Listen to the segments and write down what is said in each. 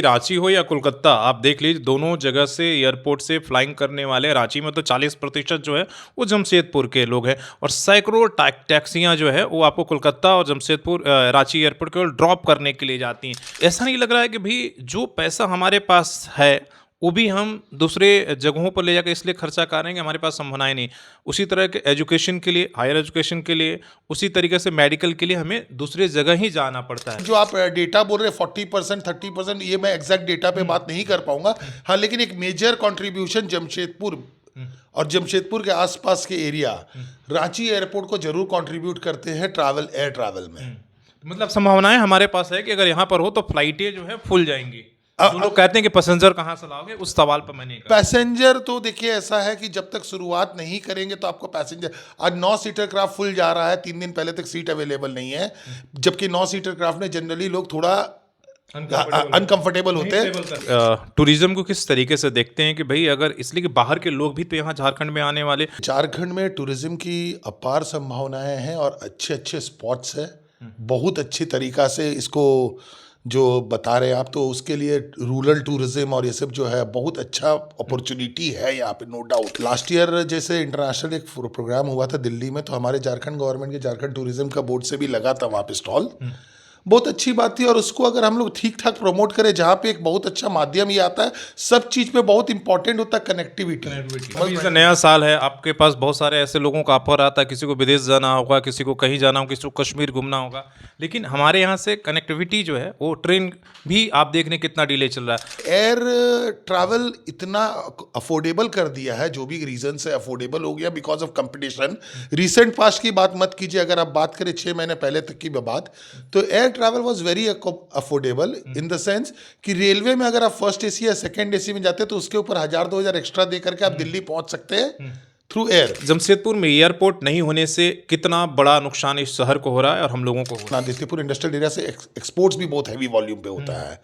रांची हो या कोलकाता, आप देख लीजिए दोनों जगह से एयरपोर्ट से फ्लाइंग करने वाले रांची में तो 40% जो है वो जमशेदपुर के लोग हैं, और सैकड़ों टैक्सियां जो है वो आपको कोलकाता और जमशेदपुर रांची एयरपोर्ट केवल ड्रॉप करने के लिए जाती हैं। ऐसा नहीं लग रहा है कि भाई जो पैसा हमारे पास है वो भी हम दूसरे जगहों पर ले जाकर इसलिए खर्चा कर रहे हैं कि हमारे पास संभावनाएं नहीं। उसी तरह के एजुकेशन के लिए, हायर एजुकेशन के लिए, उसी तरीके से मेडिकल के लिए हमें दूसरे जगह ही जाना पड़ता है। जो आप डेटा बोल रहे हैं 40% 30%, ये मैं एग्जैक्ट डेटा पे बात नहीं कर पाऊंगा। हाँ, लेकिन एक मेजर कंट्रीब्यूशन जमशेदपुर और जमशेदपुर के आसपास के एरिया रांची एयरपोर्ट को जरूर कंट्रीब्यूट करते हैं एयर ट्रैवल में। मतलब संभावनाएं हमारे पास है कि अगर यहाँ पर हो तो फ्लाइटें जो है फुल जाएंगी। जो लोग कहते हैं कि पैसेंजर कहाँ से लाओगे, उस सवाल पर मैं नहीं कर। पैसेंजर तो देखिए ऐसा है कि जब तक शुरुआत नहीं करेंगे तो आपको पैसेंजर, आज 9 सीटर क्राफ्ट फुल जा रहा है, 3 दिन पहले तक सीट अवेलेबल नहीं है, जबकि 9 सीटर क्राफ्ट में जनरली लोग थोड़ा अनकंफर्टेबल होते हैं। टूरिज्म को किस तरीके से देखते हैं कि भाई अगर इसलिए कि बाहर के लोग भी तो यहाँ झारखंड में आने वाले। झारखंड में टूरिज्म की अपार संभावनाएं हैं और अच्छे अच्छे स्पॉट्स हैं, बहुत अच्छी तरीका से इसको जो बता रहे हैं आप, तो उसके लिए रूरल टूरिज्म और ये सब जो है बहुत अच्छा अपॉर्चुनिटी है यहाँ पे, नो डाउट। लास्ट ईयर जैसे इंटरनेशनल एक प्रोग्राम हुआ था दिल्ली में, तो हमारे झारखंड गवर्नमेंट के झारखंड टूरिज्म का बोर्ड से भी लगा था वहाँ पे स्टॉल, बहुत अच्छी बात थी। और उसको अगर हम लोग ठीक ठाक प्रमोट करें, जहाँ पे एक बहुत अच्छा माध्यम ये आता है, सब चीज़ पे बहुत इंपॉर्टेंट होता है कनेक्टिविटी। अभी जैसे नया साल है, आपके पास बहुत सारे ऐसे लोगों का ऑफर आता है, किसी को विदेश जाना होगा, किसी को कहीं जाना होगा, किसी को कश्मीर घूमना होगा, लेकिन हमारे यहाँ से कनेक्टिविटी जो है वो ट्रेन भी आप देखने कितना डिले चल रहा है। एयर ट्रैवल इतना अफोर्डेबल कर दिया है, जो भी रीजन से अफोर्डेबल हो गया because of competition. Recent past की बात मत कीजिए, अगर आप बात करें 6 महीने पहले तक की बात, तो air travel was very affordable in the sense कि रेलवे में अगर आप फर्स्ट एसी या सेकंड एसी में जाते हैं तो उसके ऊपर 1000-2000 एक्स्ट्रा दे करके आप दिल्ली पहुंच सकते हैं थ्रू एयर। जमशेदपुर में एयरपोर्ट नहीं होने से कितना बड़ा नुकसान इस शहर को हो रहा है और हम लोगों को हो रहा है। आदित्यपुर इंडस्ट्रियल एरिया से एक्सपोर्ट्स भी बहुत हैवी वॉल्यूम पे होता है।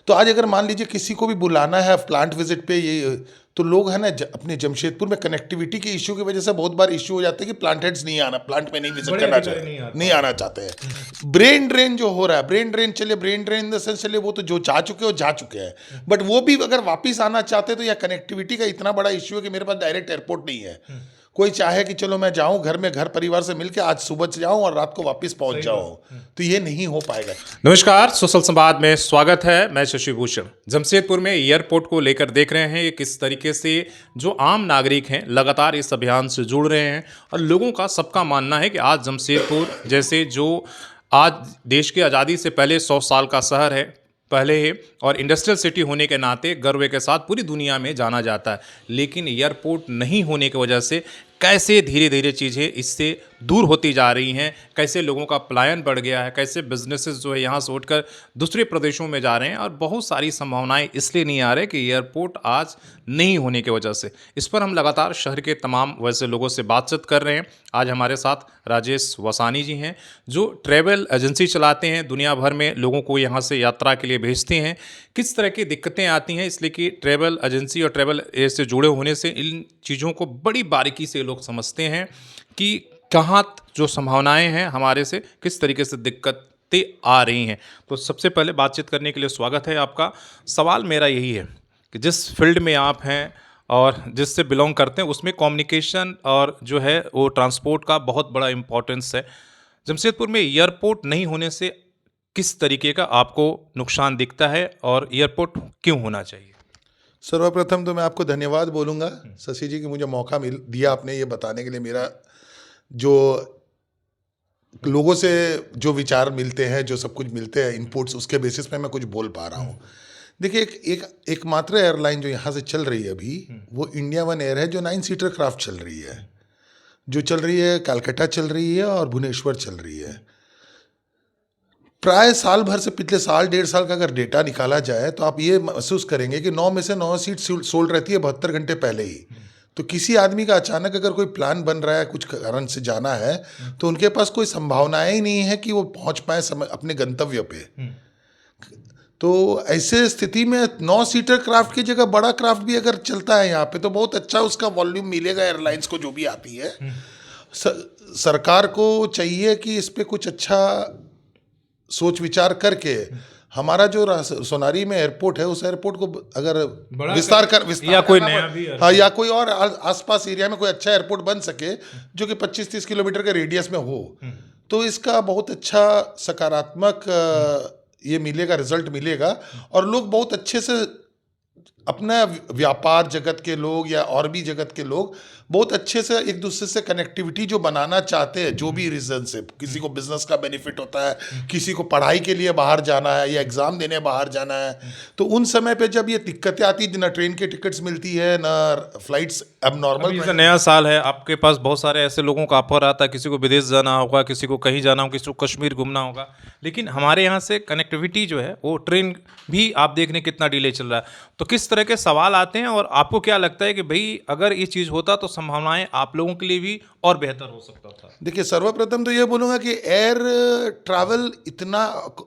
तो आज अगर मान लीजिए किसी को भी बुलाना है प्लांट विजिट पे, ये तो लोग है ना अपने जमशेदपुर में कनेक्टिविटी के इशू की वजह से बहुत बार इशू हो जाते हैं कि प्लांट हेड्स नहीं आना, प्लांट में नहीं विजिट करना चाहते, नहीं आना चाहते हैं। ब्रेन ड्रेन जो हो रहा है, ब्रेन ड्रेन चलिए, brain drain in the sense चलिए, वो तो जो जा चुके हो जा चुके हैं, बट वो भी अगर वापस आना चाहते हैं तो यह कनेक्टिविटी का इतना बड़ा इशू है कि मेरे पास डायरेक्ट एयरपोर्ट नहीं है। कोई चाहे कि चलो मैं जाऊं घर परिवार से मिलके आज सुबह से जाऊं और रात को वापस पहुंच जाऊं, तो ये नहीं हो पाएगा। नमस्कार, सोशल संवाद में स्वागत है। मैं शशि भूषण। जमशेदपुर में एयरपोर्ट को लेकर देख रहे हैं किस तरीके से जो आम नागरिक हैं लगातार इस अभियान से जुड़ रहे हैं, और लोगों का सबका मानना है कि आज जमशेदपुर जैसे जो आज देश की आज़ादी से पहले 100 साल का शहर है पहले है, और इंडस्ट्रियल सिटी होने के नाते गर्व के साथ पूरी दुनिया में जाना जाता है, लेकिन एयरपोर्ट नहीं होने की वजह से कैसे धीरे धीरे चीज़ें इससे दूर होती जा रही हैं, कैसे लोगों का पलायन बढ़ गया है, कैसे बिजनेसेस जो है यहाँ से उठकर दूसरे प्रदेशों में जा रहे हैं, और बहुत सारी संभावनाएं इसलिए नहीं आ रहे कि एयरपोर्ट आज नहीं होने की वजह से। इस पर हम लगातार शहर के तमाम वैसे लोगों से बातचीत कर रहे हैं। आज हमारे साथ राजेश वसानी जी हैं जो ट्रैवल एजेंसी चलाते हैं, दुनिया भर में लोगों को यहाँ से यात्रा के लिए भेजते हैं। किस तरह की दिक्कतें आती हैं, इसलिए कि ट्रैवल एजेंसी और ट्रैवल से जुड़े होने से इन चीज़ों को बड़ी बारीकी से लोग समझते हैं कि कहाँ जो संभावनाएं हैं हमारे से किस तरीके से दिक्कतें आ रही हैं। तो सबसे पहले बातचीत करने के लिए स्वागत है आपका। सवाल मेरा यही है कि जिस फील्ड में आप हैं और जिससे बिलोंग करते हैं उसमें कम्युनिकेशन और जो है वो ट्रांसपोर्ट का बहुत बड़ा इम्पोर्टेंस है। जमशेदपुर में एयरपोर्ट नहीं होने से किस तरीके का आपको नुकसान दिखता है और एयरपोर्ट क्यों होना चाहिए? सर्वप्रथम तो मैं आपको धन्यवाद बोलूँगा शशि जी कि मुझे मौका दिया आपने ये बताने के लिए। मेरा जो लोगों से जो विचार मिलते हैं, जो सब कुछ मिलते हैं इनपुट्स, उसके बेसिस पे मैं कुछ बोल पा रहा हूँ। देखिए, एकमात्र एयरलाइन जो यहाँ से चल रही है अभी, वो इंडिया वन एयर है, जो 9 सीटर क्राफ्ट चल रही है, जो चल रही है कलकत्ता चल रही है और भुवनेश्वर चल रही है। प्राय साल भर से पिछले साल 1.5 साल का अगर डेटा निकाला जाए तो आप ये महसूस करेंगे कि 9 में से 9 सीट सोल्ड रहती है 72 घंटे पहले ही। तो किसी आदमी का अचानक अगर कोई प्लान बन रहा है, कुछ कारण से जाना है, तो उनके पास कोई संभावनाएं ही नहीं है कि वो पहुंच पाए समय अपने गंतव्य पे। तो ऐसे स्थिति में 9 सीटर क्राफ्ट की जगह बड़ा क्राफ्ट भी अगर चलता है यहाँ पे तो बहुत अच्छा उसका वॉल्यूम मिलेगा एयरलाइंस को, जो भी आती है। सरकार को चाहिए कि इस पे कुछ अच्छा सोच विचार करके हमारा जो सोनारी में एयरपोर्ट है, उस एयरपोर्ट को अगर बड़ा विस्तार या कोई करना नया पड़े- भी हाँ, या कोई और आसपास एरिया में कोई अच्छा एयरपोर्ट बन सके जो कि 25-30 किलोमीटर के रेडियस में हो, तो इसका बहुत अच्छा सकारात्मक ये मिलेगा, रिजल्ट मिलेगा, और लोग बहुत अच्छे से अपना व्यापार जगत के लोग या और भी जगत के लोग बहुत अच्छे से एक दूसरे से कनेक्टिविटी जो बनाना चाहते हैं, जो भी रीजन से, किसी को बिजनेस का बेनिफिट होता है, किसी को पढ़ाई के लिए बाहर जाना है या एग्जाम देने बाहर जाना है, तो उन समय पे जब ये दिक्कतें आती, ना ट्रेन की टिकट्स मिलती है, ना फ्लाइट्स अब नॉर्मल। जैसे नया साल है, आपके पास बहुत सारे ऐसे लोगों का ऑफर आता है, किसी को विदेश जाना होगा, किसी को कहीं जाना होगा, किसी को कश्मीर घूमना होगा, लेकिन हमारे यहाँ से कनेक्टिविटी जो है वो ट्रेन भी आप देख लें कितना डिले चल रहा है। तो किस तरह के सवाल आते हैं और आपको क्या लगता है कि भाई अगर ये चीज़ होता तो संभावनाएं आप लोगों के लिए भी और बेहतर हो सकता था? देखिए, सर्वप्रथम तो ये बोलूँगा कि एयर ट्रैवल इतना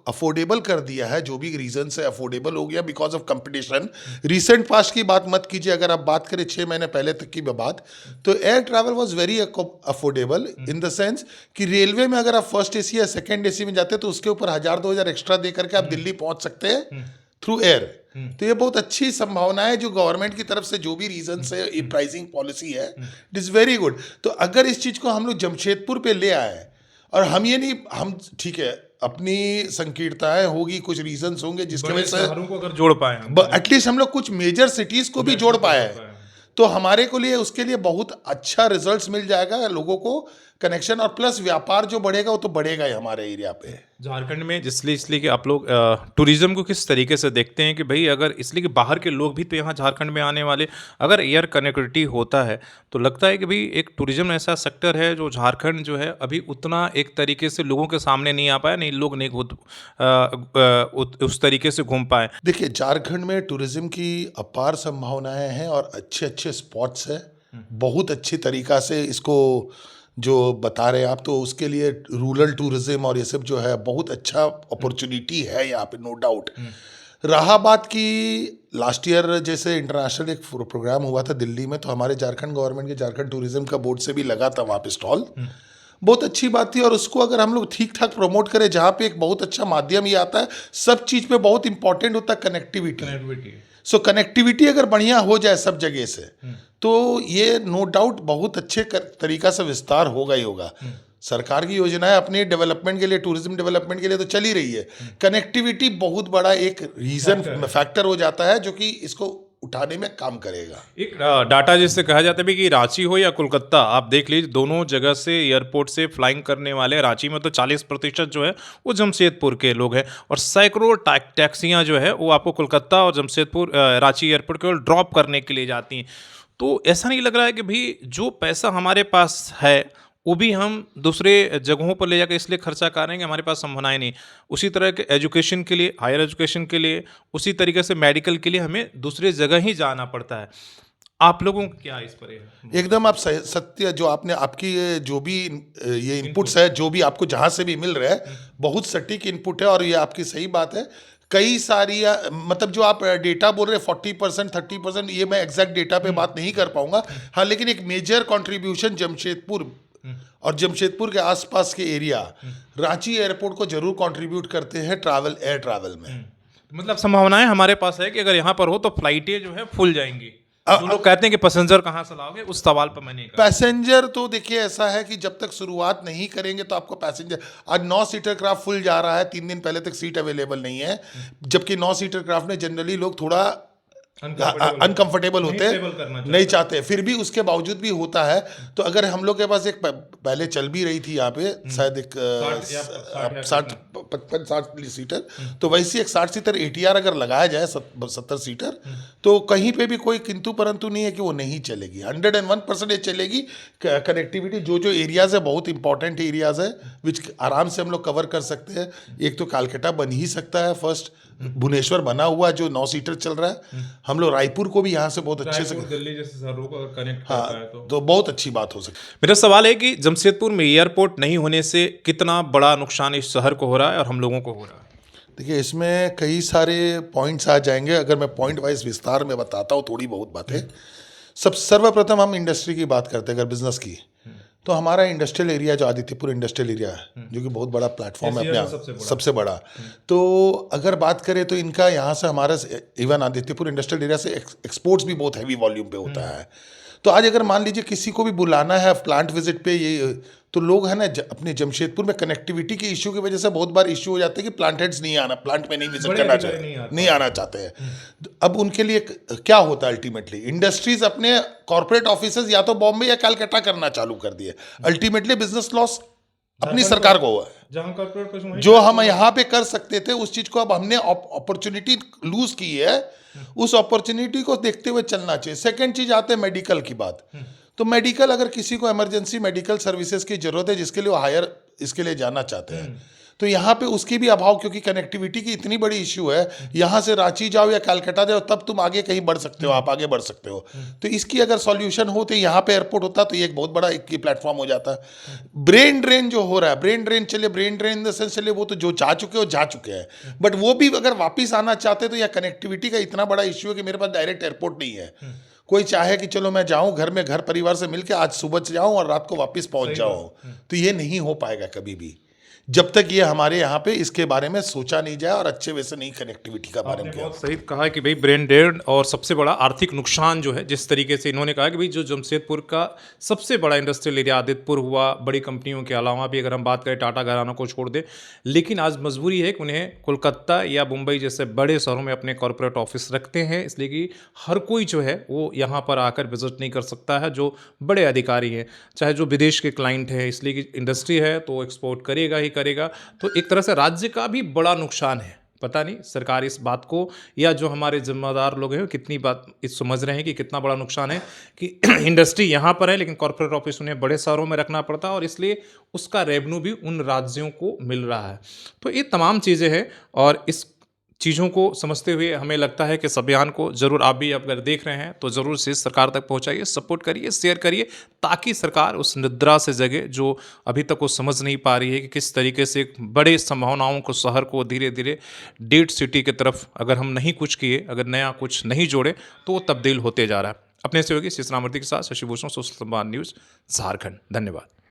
अफोर्डेबल कर दिया है, जो भी रीज़न से अफोर्डेबल हो गया because of competition. Recent past की बात मत कीजिए, अगर आप बात करें 6 महीने पहले तक की बात, तो air travel was very affordable in the sense कि रेलवे में अगर आप फर्स्ट एसी या सेकेंड एसी में जाते हैं तो उसके ऊपर 1000-2000 एक्स्ट्रा दे करके आप दिल्ली पहुंच सकते हैं थ्रू एयर। तो ये बहुत अच्छी संभावना है जो गवर्नमेंट की तरफ से जो भी रीजन से ये प्राइसिंग पॉलिसी है, इट इज़ वेरी गुड। तो अगर इस चीज़ को हम लोग जमशेदपुर पे ले आए, और हम ये नहीं, हम ठीक है अपनी संकीर्णताएं होगी, कुछ रीजंस होंगे जिसके बड़े वजह से शहरों को अगर जोड़ पाए हम, एटलीस्ट हम लोग कुछ मेजर सिटीज को भी जोड़ पाए, तो हमारे को लिए उसके लिए बहुत अच्छा रिजल्ट्स मिल जाएगा, लोगों को कनेक्शन, और प्लस व्यापार जो बढ़ेगा वो तो बढ़ेगा ही हमारे एरिया पे। झारखंड में इसलिए कि आप लोग टूरिज्म को किस तरीके से देखते हैं कि भाई अगर इसलिए कि बाहर के लोग भी तो यहाँ झारखंड में आने वाले, अगर एयर कनेक्टिविटी होता है तो लगता है कि भाई एक टूरिज्म ऐसा सेक्टर है जो झारखंड जो है अभी उतना एक तरीके से लोगों के सामने नहीं आ पाया, नहीं लोग नहीं उस तरीके से घूम पाए। देखिए, झारखंड में टूरिज्म की अपार संभावनाएं हैं और अच्छे अच्छे स्पॉट्स हैं, बहुत अच्छी तरीका से इसको जो बता रहे हैं आप, तो उसके लिए रूरल टूरिज्म और ये सब जो है बहुत अच्छा अपॉर्चुनिटी है यहाँ पे, नो डाउट। रहा बात की लास्ट ईयर जैसे इंटरनेशनल एक प्रोग्राम हुआ था दिल्ली में, तो हमारे झारखंड गवर्नमेंट के झारखंड टूरिज्म का बोर्ड से भी लगा था वहाँ पे स्टॉल, बहुत अच्छी बात थी। और उसको अगर हम लोग ठीक ठाक प्रमोट करें, जहाँ पे एक बहुत अच्छा माध्यम ये आता है, सब चीज़ पे बहुत इंपॉर्टेंट होता है कनेक्टिविटी। सो कनेक्टिविटी अगर बढ़िया हो जाए सब जगह से, तो ये नो डाउट बहुत अच्छे तरीका से विस्तार होगा ही होगा। सरकार की योजनाएं अपने डेवलपमेंट के लिए, टूरिज्म डेवलपमेंट के लिए तो चल ही रही है, कनेक्टिविटी बहुत बड़ा एक रीजन फैक्टर हो जाता है जो कि इसको उठाने में काम करेगा। एक डाटा जिससे कहा जाता है भी कि रांची हो या कोलकाता, आप देख लीजिए दोनों जगह से एयरपोर्ट से फ्लाइंग करने वाले, रांची में तो 40% जो है वो जमशेदपुर के लोग हैं, और सैकड़ों टैक्सियां जो है वो आपको कोलकाता और जमशेदपुर रांची एयरपोर्ट केवल ड्रॉप करने के लिए जाती हैं। तो ऐसा नहीं लग रहा है कि भाई जो पैसा हमारे पास है वो भी हम दूसरे जगहों पर ले जाकर इसलिए खर्चा कर रहे हैं कि हमारे पास संभावनाएं नहीं। उसी तरह के एजुकेशन के लिए, हायर एजुकेशन के लिए, उसी तरीके से मेडिकल के लिए हमें दूसरे जगह ही जाना पड़ता है। आप लोगों को क्या इस पर है? एकदम आप सत्य, जो आपने आपकी जो भी ये इनपुट्स है, जो भी आपको जहाँ से भी मिल रहा है, बहुत सटीक इनपुट है, और ये आपकी सही बात है। कई सारी मतलब जो आप डेटा बोल रहे हैं 40% 30%, ये मैं एग्जैक्ट डेटा पे बात नहीं कर पाऊंगा, हाँ, लेकिन एक मेजर कंट्रीब्यूशन जमशेदपुर और जमशेदपुर के आसपास के एरिया रांची एयरपोर्ट को जरूर कंट्रीब्यूट करते हैं एयर ट्रैवल में। मतलब संभावनाएं हमारे पास है कि अगर यहाँ पर हो तो फ्लाइटें जो है फुल जाएंगी। जो लोग कहते हैं कि पैसेंजर कहाँ से लाओगे, उस सवाल पर मैंने कहा पैसेंजर तो देखिए ऐसा है कि जब तक शुरुआत नहीं करेंगे तो आपको पैसेंजर, आज 9 सीटर क्राफ्ट फुल जा रहा है, 3 दिन पहले तक सीट अवेलेबल नहीं है, जबकि 9 सीटर क्राफ्ट में जनरली लोग थोड़ा अनकंफर्टेबल होते हैं, नहीं चाहते, फिर भी उसके बावजूद भी होता है। तो अगर हम लोग के पास एक पहले चल भी रही थी यहाँ पे शायद एक 60 सीटर, तो वैसी एक 60 सीटर ATR अगर लगाया जाए 70 सीटर, तो कहीं पे भी कोई किंतु परंतु नहीं है कि वो नहीं चलेगी, 101% ये चलेगी। कनेक्टिविटी जो जो एरियाज है, बहुत इंपॉर्टेंट एरियाज है विच आराम से हम लोग कवर कर सकते हैं। एक तो कालकाटा बन ही सकता है फर्स्ट, भुवनेश्वर बना हुआ जो 9 सीटर चल रहा है, हम लोग रायपुर को भी यहाँ से बहुत अच्छे से, दिल्ली जैसे शहरों को कनेक्ट हाँ, करता है तो बहुत अच्छी बात हो सकती है। मेरा सवाल है कि जमशेदपुर में एयरपोर्ट नहीं होने से कितना बड़ा नुकसान इस शहर को हो रहा है और हम लोगों को हो रहा है? देखिए, इसमें कई सारे पॉइंट्स आ जाएंगे, अगर मैं पॉइंट वाइज विस्तार में बताता हूँ थोड़ी बहुत बातें। सर्वप्रथम हम इंडस्ट्री की बात करते हैं, अगर बिजनेस की, तो हमारा इंडस्ट्रियल एरिया जो आदित्यपुर इंडस्ट्रियल एरिया है, जो कि बहुत बड़ा प्लेटफॉर्म है अपने सबसे बड़ा, तो अगर बात करें तो इनका यहाँ से हमारा इवन आदित्यपुर इंडस्ट्रियल एरिया से एक्सपोर्ट्स भी बहुत हैवी वॉल्यूम पे होता है। तो आज अगर मान लीजिए किसी को भी बुलाना है प्लांट विजिट पे, ये तो लोग है ना अपने जमशेदपुर में कनेक्टिविटी के इशू की वजह से बहुत बार इशू हो जाते हैं कि प्लांट हेड्स नहीं आना, प्लांट में नहीं विजिट करना चाहते, नहीं आना चाहते हैं। अब उनके लिए क्या होता है अल्टीमेटली, इंडस्ट्रीज अपने कॉर्पोरेट ऑफिसेज या तो बॉम्बे या कलकत्ता करना चालू कर दिए। अल्टीमेटली बिजनेस लॉस अपनी सरकार को हुआ है। जो हम यहाँ पे कर सकते थे उस चीज को अब हमने अपॉर्चुनिटी लूज की है, उस अपॉर्चुनिटी को देखते हुए चलना चाहिए। सेकंड चीज आते हैं मेडिकल की बात। तो मेडिकल, अगर किसी को इमरजेंसी मेडिकल सर्विसेज की जरूरत है जिसके लिए वो हायर इसके लिए जाना चाहते हैं, तो यहाँ पे उसकी भी अभाव, क्योंकि कनेक्टिविटी की इतनी बड़ी इश्यू है, यहाँ से रांची जाओ या कलकत्ता जाओ तब तुम आगे कहीं बढ़ सकते हो, आप आगे बढ़ सकते हो। तो इसकी अगर सॉल्यूशन हो तो यहाँ पे एयरपोर्ट होता तो ये एक बहुत बड़ा एक प्लेटफॉर्म हो जाता। ब्रेन ड्रेन जो हो रहा है, ब्रेन ड्रेन चलिए, brain drain in the sense चलिए, वो तो जो जा चुके हो जा चुके हैं, बट वो भी अगर वापिस आना चाहते तो यह कनेक्टिविटी का इतना बड़ा इश्यू है कि मेरे पास डायरेक्ट एयरपोर्ट नहीं है। कोई चाहे कि चलो मैं जाऊं घर परिवार से मिलके आज सुबह से जाऊं और रात को वापस पहुंच जाऊं, तो ये नहीं हो पाएगा कभी भी जब तक ये हमारे यहाँ पे इसके बारे में सोचा नहीं जाए और अच्छे वैसे नहीं कनेक्टिविटी का बारे में किया। बहुत सही कहा कि भाई ब्रेन डेड और सबसे बड़ा आर्थिक नुकसान जो है, जिस तरीके से इन्होंने कहा कि भाई जो जमशेदपुर का सबसे बड़ा इंडस्ट्रियल एरिया आदित्यपुर हुआ, बड़ी कंपनियों के अलावा भी अगर हम बात करें टाटा घराना को छोड़ दे, लेकिन आज मजबूरी है कि उन्हें कोलकाता या मुंबई जैसे बड़े शहरों में अपने कॉरपोरेट ऑफिस रखते हैं, इसलिए कि हर कोई जो है वो यहाँ पर आकर विजिट नहीं कर सकता है, जो बड़े अधिकारी हैं, चाहे जो विदेश के क्लाइंट हैं, इसलिए कि इंडस्ट्री है तो एक्सपोर्ट करेगा ही करेगा। तो एक तरह से राज्य का भी बड़ा नुकसान है। पता नहीं सरकार इस बात को या जो हमारे जिम्मेदार लोग हैं कितनी बात इस समझ रहे हैं कि कितना बड़ा नुकसान है कि इंडस्ट्री यहाँ पर है लेकिन कॉर्पोरेट ऑफिस उन्हें बड़े शहरों में रखना पड़ता है और इसलिए उसका रेवेन्यू भी उन राज्यों को मिल रहा है। तो ये तमाम चीज़ें हैं और इस चीज़ों को समझते हुए हमें लगता है कि इस अभियान को ज़रूर आप भी अगर देख रहे हैं तो ज़रूर से सरकार तक पहुंचाइए, सपोर्ट करिए, शेयर करिए, ताकि सरकार उस निद्रा से जगे जो अभी तक वो समझ नहीं पा रही है कि किस तरीके से एक बड़े संभावनाओं को, शहर को धीरे धीरे डेड सिटी की तरफ अगर हम नहीं कुछ किए, अगर नया कुछ नहीं जोड़े तो वो तब्दील होते जा रहा है। अपने सहयोगी शिशरामूर्ति के साथ शशि भूषण, सोशल संवाद न्यूज़, झारखंड। धन्यवाद।